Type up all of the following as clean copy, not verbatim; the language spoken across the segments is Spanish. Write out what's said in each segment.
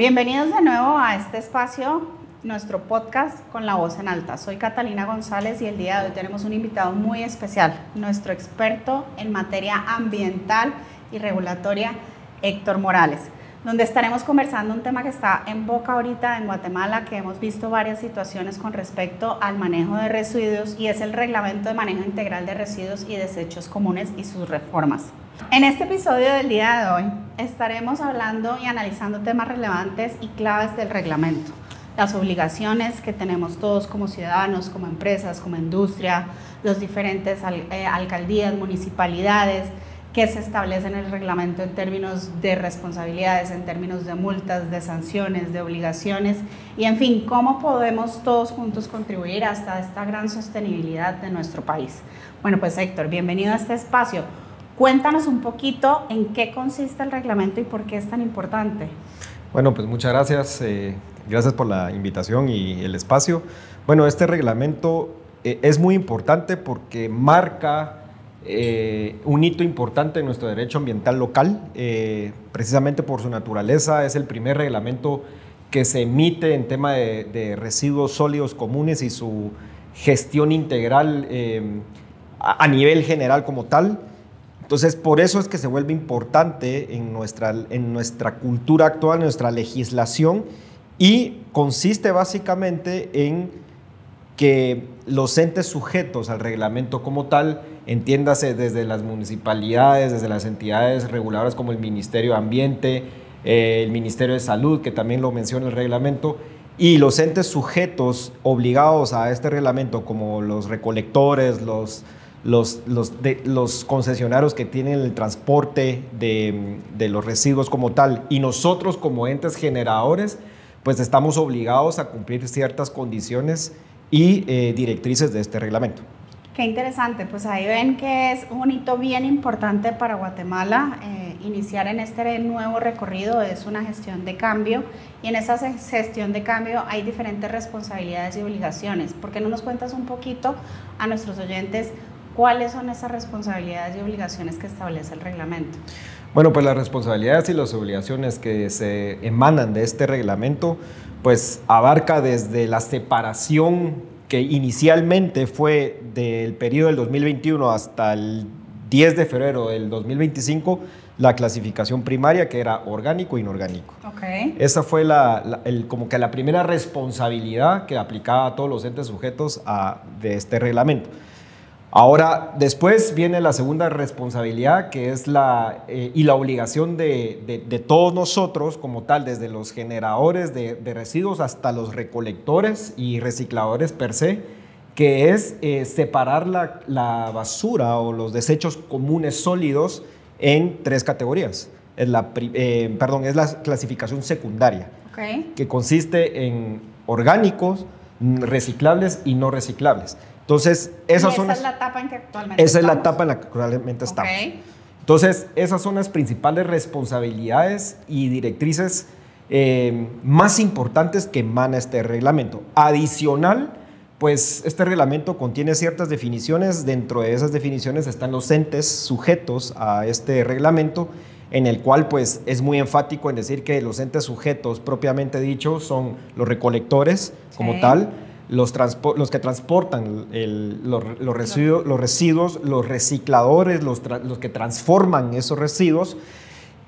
Bienvenidos de nuevo a este espacio, nuestro podcast con la voz en alta. Soy Catalina González y el día de hoy tenemos un invitado muy especial, nuestro experto en materia ambiental y regulatoria, Héctor Morales, donde estaremos conversando un tema que está en boca ahorita en Guatemala, que hemos visto varias situaciones con respecto al manejo de residuos y es el Reglamento de Manejo Integral de Residuos y Desechos Comunes y sus reformas. En este episodio del día de hoy estaremos hablando y analizando temas relevantes y claves del reglamento, las obligaciones que tenemos todos como ciudadanos, como empresas, como industria, los diferentes alcaldías, municipalidades, que se establece en el reglamento en términos de responsabilidades, en términos de multas, de sanciones, de obligaciones y en fin, cómo podemos todos juntos contribuir hasta esta gran sostenibilidad de nuestro país. Bueno, pues Héctor, bienvenido a este espacio. Cuéntanos un poquito en qué consiste el reglamento y por qué es tan importante. Bueno, pues muchas gracias. Gracias por la invitación y el espacio. Bueno, este reglamento es muy importante porque marca un hito importante en nuestro derecho ambiental local. Precisamente por su naturaleza es el primer reglamento que se emite en tema de residuos sólidos comunes y su gestión integral a nivel general como tal. Entonces, por eso es que se vuelve importante en nuestra cultura actual, en nuestra legislación, y consiste básicamente en que los entes sujetos al reglamento como tal, entiéndase desde las municipalidades, desde las entidades reguladoras como el Ministerio de Ambiente, el Ministerio de Salud, que también lo menciona el reglamento, y los entes sujetos obligados a este reglamento como los recolectores, los concesionarios que tienen el transporte de los residuos como tal, y nosotros como entes generadores, pues estamos obligados a cumplir ciertas condiciones y directrices de este reglamento. Qué interesante, pues ahí ven que es un hito bien importante para Guatemala. Iniciar en este nuevo recorrido es una gestión de cambio y en esa gestión de cambio hay diferentes responsabilidades y obligaciones. ¿Por qué no nos cuentas un poquito a nuestros oyentes cuáles son esas responsabilidades y obligaciones que establece el reglamento? Bueno, pues las responsabilidades y las obligaciones que se emanan de este reglamento, pues abarca desde la separación que inicialmente fue del periodo del 2021 hasta el 10 de febrero del 2025, la clasificación primaria, que era orgánico e inorgánico. Okay. Esa fue como que la primera responsabilidad que aplicaba a todos los entes sujetos de este reglamento. Ahora, después viene la segunda responsabilidad, que es la obligación de todos nosotros como tal, desde los generadores de residuos hasta los recolectores y recicladores per se, que es separar la basura o los desechos comunes sólidos en tres categorías. Es la clasificación secundaria, okay, que consiste en orgánicos, reciclables y no reciclables. Entonces, esa es la etapa en que actualmente estamos. Esa es la etapa en la que actualmente estamos. Okay. Entonces, esas son las principales responsabilidades y directrices más importantes que emana este reglamento. Adicional, pues este reglamento contiene ciertas definiciones. Dentro de esas definiciones están los entes sujetos a este reglamento, en el cual pues es muy enfático en decir que los entes sujetos propiamente dicho son los recolectores como tal, los que transportan los residuos, los recicladores, los que transforman esos residuos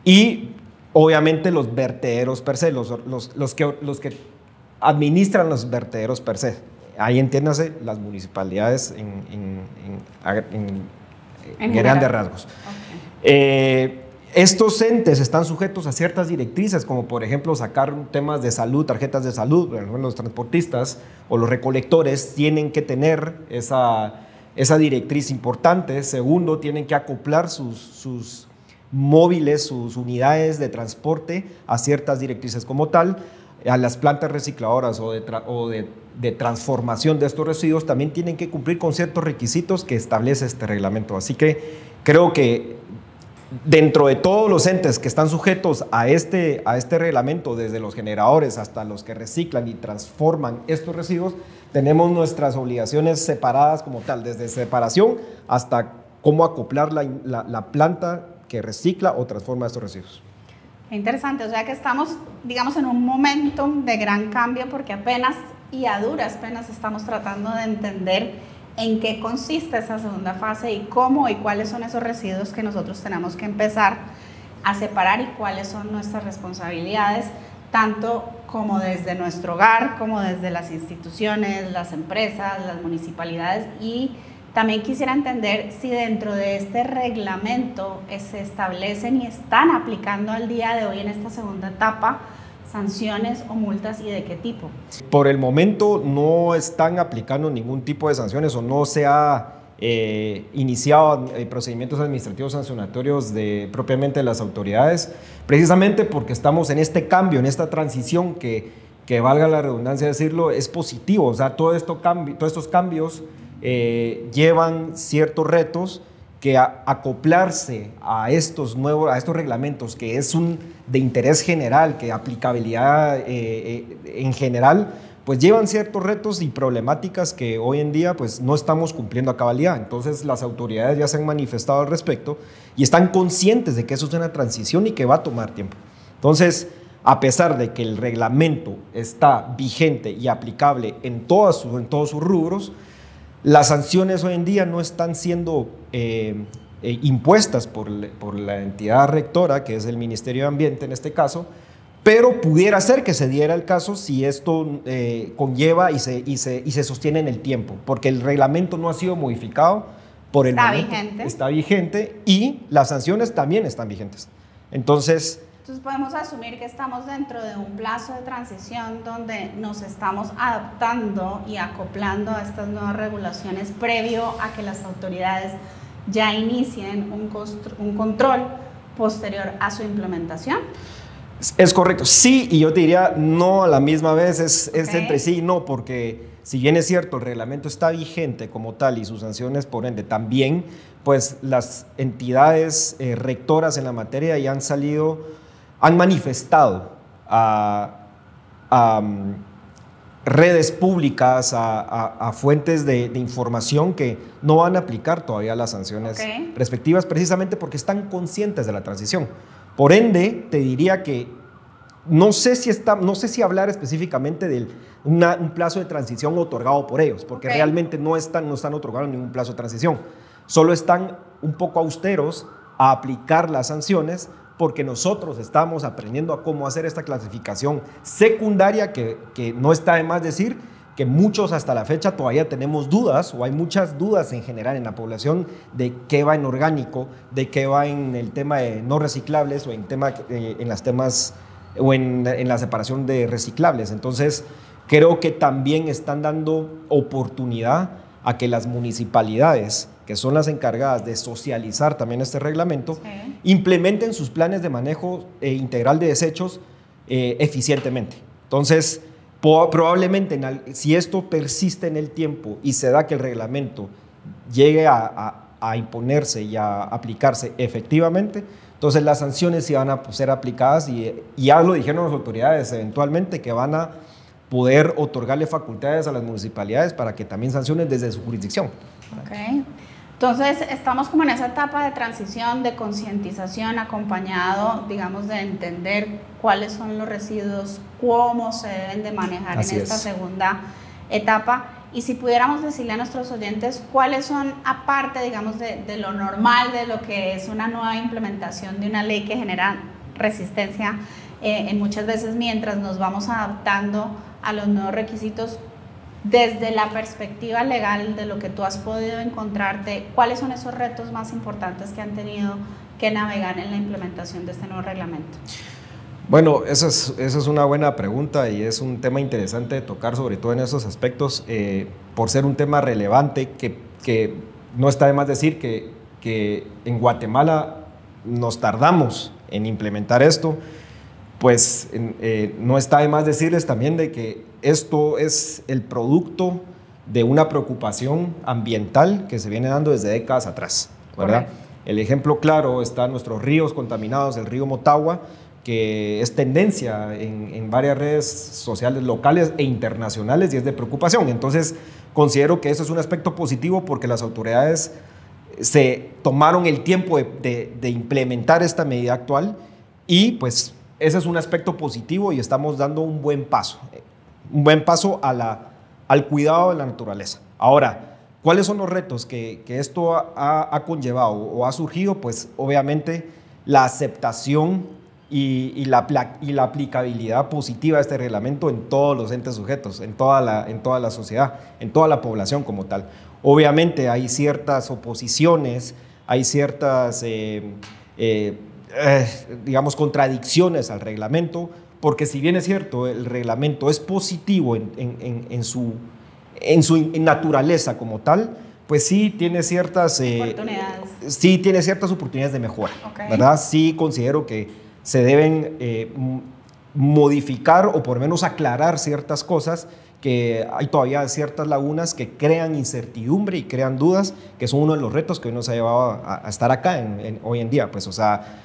y obviamente los vertederos per se, los que administran los vertederos per se. Ahí entiéndase las municipalidades en grandes rasgos. Okay. Estos entes están sujetos a ciertas directrices, como por ejemplo sacar temas de salud, tarjetas de salud. Los transportistas o los recolectores tienen que tener esa directriz importante. Segundo, tienen que acoplar sus móviles, sus unidades de transporte a ciertas directrices como tal. A las plantas recicladoras o de transformación de estos residuos también tienen que cumplir con ciertos requisitos que establece este reglamento. Así que creo que dentro de todos los entes que están sujetos a este reglamento, desde los generadores hasta los que reciclan y transforman estos residuos, tenemos nuestras obligaciones separadas como tal, desde separación hasta cómo acoplar la planta que recicla o transforma estos residuos. Interesante, o sea que estamos, digamos, en un momento de gran cambio porque apenas y a duras penas estamos tratando de entender en qué consiste esa segunda fase y cómo y cuáles son esos residuos que nosotros tenemos que empezar a separar y cuáles son nuestras responsabilidades, tanto como desde nuestro hogar, como desde las instituciones, las empresas, las municipalidades. Y también quisiera entender si dentro de este reglamento se establecen y están aplicando al día de hoy en esta segunda etapa sanciones o multas y de qué tipo. Por el momento no están aplicando ningún tipo de sanciones o no se ha iniciado procedimientos administrativos sancionatorios propiamente de las autoridades, precisamente porque estamos en este cambio, en esta transición que valga la redundancia decirlo, es positivo. O sea, todos estos cambios llevan ciertos retos que acoplarse a estos reglamentos, que es de interés general, que aplicabilidad en general, pues llevan ciertos retos y problemáticas que hoy en día pues no estamos cumpliendo a cabalidad. Entonces las autoridades ya se han manifestado al respecto y están conscientes de que eso es una transición y que va a tomar tiempo. Entonces, a pesar de que el reglamento está vigente y aplicable en todos sus rubros, las sanciones hoy en día no están siendo impuestas por la entidad rectora, que es el Ministerio de Ambiente en este caso, pero pudiera ser que se diera el caso si esto conlleva y se sostiene en el tiempo, porque el reglamento no ha sido modificado por el momento. Está vigente y las sanciones también están vigentes. Entonces podemos asumir que estamos dentro de un plazo de transición donde nos estamos adaptando y acoplando a estas nuevas regulaciones previo a que las autoridades ya inicien un control posterior a su implementación. Es correcto, sí, y yo te diría no a la misma vez, es entre sí y no, porque si bien es cierto, el reglamento está vigente como tal y sus sanciones por ende también, pues las entidades rectoras en la materia ya han manifestado a redes públicas, a fuentes de información que no van a aplicar todavía las sanciones respectivas, precisamente porque están conscientes de la transición. Por ende, te diría que no sé si hablar específicamente de un plazo de transición otorgado por ellos, porque realmente no están otorgando ningún plazo de transición. Solo están un poco austeros a aplicar las sanciones porque nosotros estamos aprendiendo a cómo hacer esta clasificación secundaria que no está de más decir que muchos hasta la fecha todavía tenemos dudas, o hay muchas dudas en general en la población de qué va en orgánico, de qué va en el tema de no reciclables o en la separación de reciclables. Entonces, creo que también están dando oportunidad a que las municipalidades, que son las encargadas de socializar también este reglamento, implementen sus planes de manejo integral de desechos eficientemente. Entonces, probablemente si esto persiste en el tiempo y se da que el reglamento llegue a imponerse y a aplicarse efectivamente, entonces las sanciones sí van a ser aplicadas y ya lo dijeron las autoridades eventualmente que van a poder otorgarle facultades a las municipalidades para que también sancionen desde su jurisdicción. Entonces estamos como en esa etapa de transición, de concientización, acompañado, digamos, de entender cuáles son los residuos, cómo se deben de manejar en esta segunda etapa. Y si pudiéramos decirle a nuestros oyentes cuáles son, aparte, digamos, de lo normal, de lo que es una nueva implementación de una ley que genera resistencia, muchas veces mientras nos vamos adaptando a los nuevos requisitos, desde la perspectiva legal de lo que tú has podido encontrarte, ¿cuáles son esos retos más importantes que han tenido que navegar en la implementación de este nuevo reglamento? Bueno, esa es una buena pregunta y es un tema interesante de tocar, sobre todo en esos aspectos, por ser un tema relevante que no está de más decir que en Guatemala nos tardamos en implementar esto, pues no está de más decirles también de que esto es el producto de una preocupación ambiental que se viene dando desde décadas atrás, ¿verdad? El ejemplo claro está nuestros ríos contaminados, el río Motagua, que es tendencia en varias redes sociales locales e internacionales y es de preocupación. Entonces, considero que eso es un aspecto positivo porque las autoridades se tomaron el tiempo de implementar esta medida actual y pues ese es un aspecto positivo y estamos dando un buen paso al cuidado de la naturaleza. Ahora, ¿cuáles son los retos que esto ha conllevado o ha surgido? Pues obviamente la aceptación y la aplicabilidad positiva de este reglamento en todos los entes sujetos, en toda la sociedad, en toda la población como tal. Obviamente hay ciertas oposiciones, hay ciertas, digamos, contradicciones al reglamento, porque si bien es cierto, el reglamento es positivo en su naturaleza como tal, pues sí tiene ciertas oportunidades de mejora, okay, ¿verdad? Sí considero que se deben modificar o por lo menos aclarar ciertas cosas, que hay todavía ciertas lagunas que crean incertidumbre y crean dudas, que son uno de los retos que hoy nos ha llevado a estar acá hoy en día, pues, o sea...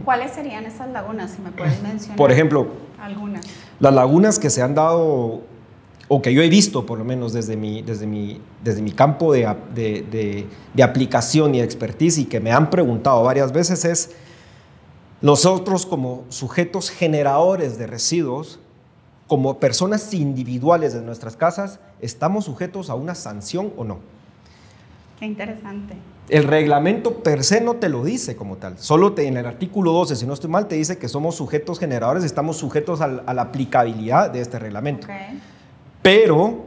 ¿cuáles serían esas lagunas, si me puedes mencionar? Por ejemplo, algunas. Las lagunas que se han dado, o que yo he visto por lo menos desde mi campo de aplicación y expertise, y que me han preguntado varias veces, es nosotros como sujetos generadores de residuos, como personas individuales de nuestras casas, ¿estamos sujetos a una sanción o no? Qué interesante. El reglamento per se no te lo dice como tal, solo en el artículo 12, si no estoy mal, te dice que somos sujetos generadores, estamos sujetos a la aplicabilidad de este reglamento. Okay. Pero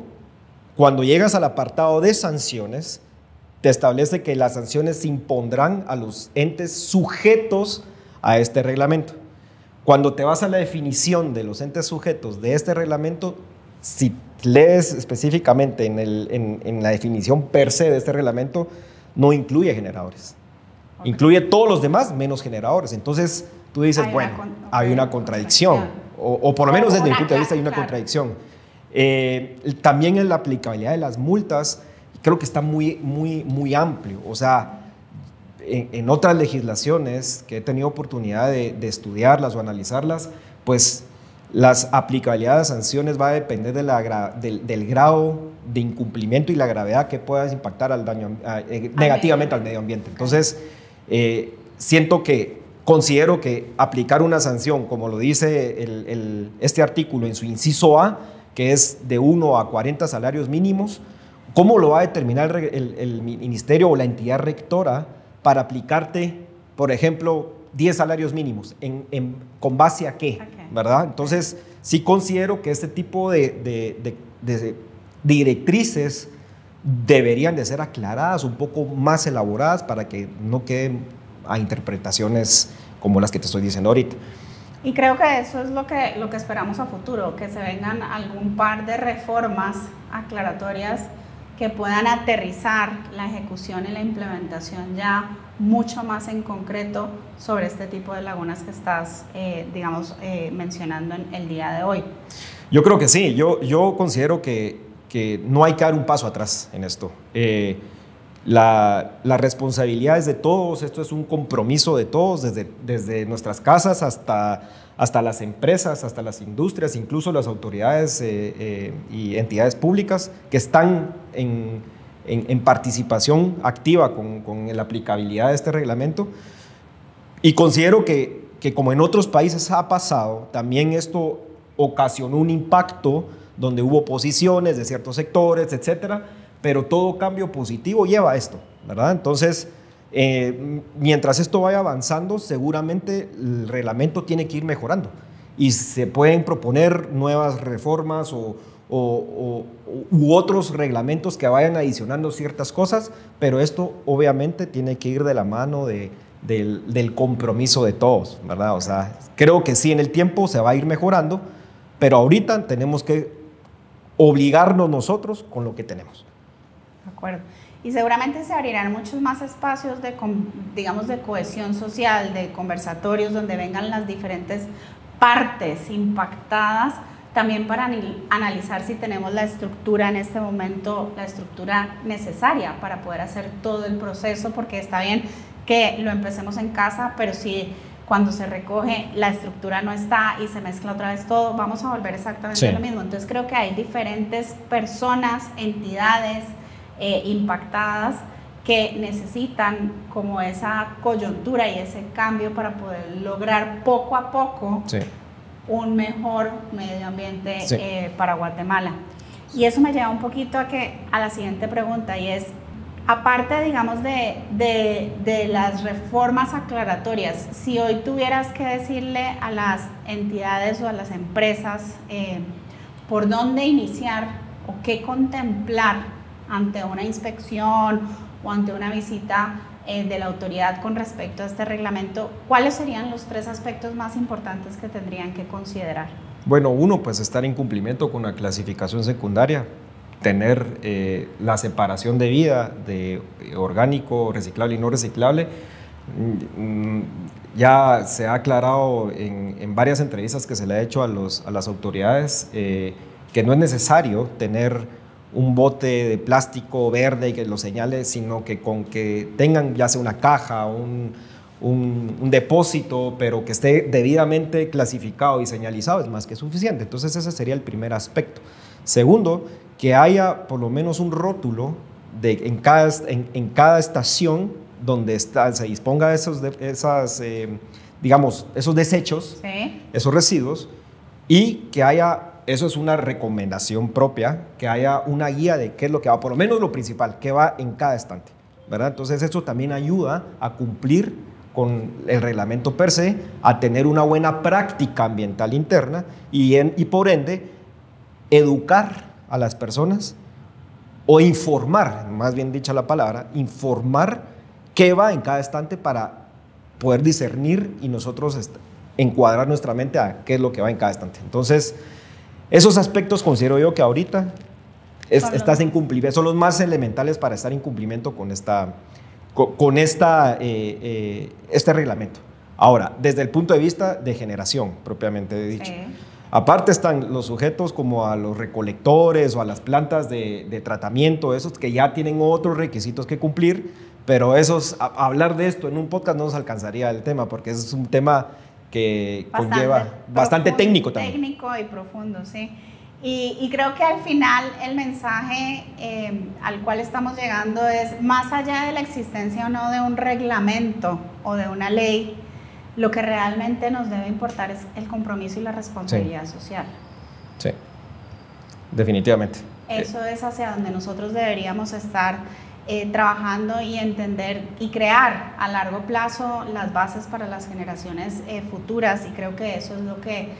cuando llegas al apartado de sanciones, te establece que las sanciones se impondrán a los entes sujetos a este reglamento. Cuando te vas a la definición de los entes sujetos de este reglamento, si lees específicamente en la definición per se de este reglamento, no incluye generadores. Okay. Incluye todos los demás menos generadores. Entonces tú dices, hay una contradicción. O por lo menos desde mi punto de vista hay una contradicción. También en la aplicabilidad de las multas, creo que está muy amplio. O sea, en otras legislaciones que he tenido oportunidad de estudiarlas o analizarlas, pues las aplicabilidades de sanciones va a depender del grado de incumplimiento y la gravedad que puedas impactar negativamente al medio ambiente. Entonces, considero que aplicar una sanción, como lo dice este artículo en su inciso A, que es de 1 a 40 salarios mínimos, ¿cómo lo va a determinar el ministerio o la entidad rectora para aplicarte, por ejemplo, 10 salarios mínimos? ¿Con base a qué? Okay. ¿Verdad? Entonces, sí considero que este tipo de directrices deberían de ser aclaradas, un poco más elaboradas, para que no queden a interpretaciones como las que te estoy diciendo ahorita. Y creo que eso es lo que esperamos a futuro, que se vengan algún par de reformas aclaratorias que puedan aterrizar la ejecución y la implementación ya mucho más en concreto sobre este tipo de lagunas que estás, mencionando en el día de hoy. Yo creo que sí, yo considero que no hay que dar un paso atrás en esto. La responsabilidad es de todos, esto es un compromiso de todos, desde nuestras casas hasta las empresas, hasta las industrias, incluso las autoridades y entidades públicas que están en participación activa con la aplicabilidad de este reglamento. Y considero que como en otros países ha pasado, también esto ocasionó un impacto donde hubo oposiciones de ciertos sectores, etcétera, pero todo cambio positivo lleva a esto, ¿verdad? Entonces, mientras esto vaya avanzando, seguramente el reglamento tiene que ir mejorando y se pueden proponer nuevas reformas u otros reglamentos que vayan adicionando ciertas cosas, pero esto obviamente tiene que ir de la mano del compromiso de todos, ¿verdad? O sea, creo que sí, en el tiempo se va a ir mejorando, pero ahorita tenemos que obligarnos nosotros con lo que tenemos. De acuerdo. Y seguramente se abrirán muchos más espacios de cohesión social, de conversatorios donde vengan las diferentes partes impactadas, también para analizar si tenemos la estructura en este momento, la estructura necesaria para poder hacer todo el proceso, porque está bien que lo empecemos en casa, pero si cuando se recoge la estructura no está y se mezcla otra vez todo, vamos a volver exactamente lo mismo. Entonces creo que hay diferentes personas, entidades impactadas que necesitan como esa coyuntura y ese cambio para poder lograr poco a poco un mejor medio ambiente para Guatemala. Y eso me lleva un poquito a la siguiente pregunta, y es, aparte, digamos, de las reformas aclaratorias, si hoy tuvieras que decirle a las entidades o a las empresas por dónde iniciar o qué contemplar ante una inspección o ante una visita de la autoridad con respecto a este reglamento, ¿cuáles serían los 3 aspectos más importantes que tendrían que considerar? Bueno, uno, pues estar en cumplimiento con la clasificación secundaria, tener la separación de vida de orgánico, reciclable y no reciclable. Ya se ha aclarado en varias entrevistas que se le ha hecho a las autoridades que no es necesario tener un bote de plástico verde y que lo señale, sino que con que tengan ya sea una caja, un depósito, pero que esté debidamente clasificado y señalizado es más que suficiente. Entonces ese sería el primer aspecto. Segundo, que haya por lo menos un rótulo en cada estación donde se disponga esos desechos, esos residuos, y que haya, eso es una recomendación propia, que haya una guía de qué es lo que va, por lo menos lo principal, qué va en cada estante, ¿verdad? Entonces eso también ayuda a cumplir con el reglamento per se, a tener una buena práctica ambiental interna y por ende educar a las personas o informar, más bien dicha la palabra, informar qué va en cada estante para poder discernir y nosotros encuadrar nuestra mente a qué es lo que va en cada estante. Entonces, esos aspectos considero yo que ahorita estás en cumplimiento, son los más elementales para estar en cumplimiento con este reglamento. Ahora, desde el punto de vista de generación, propiamente dicho. Aparte están los sujetos como a los recolectores o a las plantas de tratamiento, esos que ya tienen otros requisitos que cumplir, pero hablar de esto en un podcast no nos alcanzaría el tema, porque es un tema que conlleva bastante técnico también. Técnico y profundo, sí. Y creo que al final el mensaje al cual estamos llegando es, más allá de la existencia o no de un reglamento o de una ley, lo que realmente nos debe importar es el compromiso y la responsabilidad social. Sí, definitivamente. Eso es hacia donde nosotros deberíamos estar trabajando y entender y crear a largo plazo las bases para las generaciones futuras, y creo que eso es lo que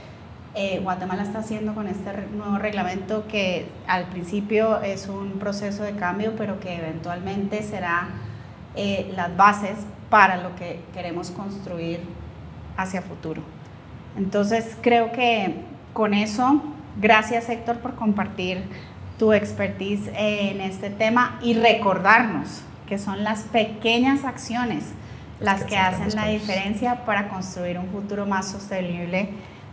Guatemala está haciendo con este nuevo reglamento, que al principio es un proceso de cambio, pero que eventualmente será las bases para lo que queremos construir hacia futuro. Entonces creo que con eso, gracias Héctor por compartir tu expertise en este tema y recordarnos que son las pequeñas acciones las que hacen la diferencia para construir un futuro más sostenible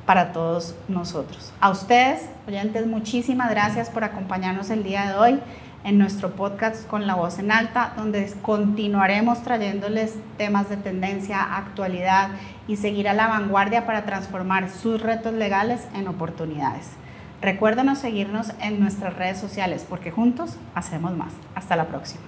para todos nosotros. A ustedes, oyentes, muchísimas gracias por acompañarnos el día de hoy en nuestro podcast Con la Voz en Alta, donde continuaremos trayéndoles temas de tendencia, actualidad y seguir a la vanguardia para transformar sus retos legales en oportunidades. Recuérdenos seguirnos en nuestras redes sociales, porque juntos hacemos más. Hasta la próxima.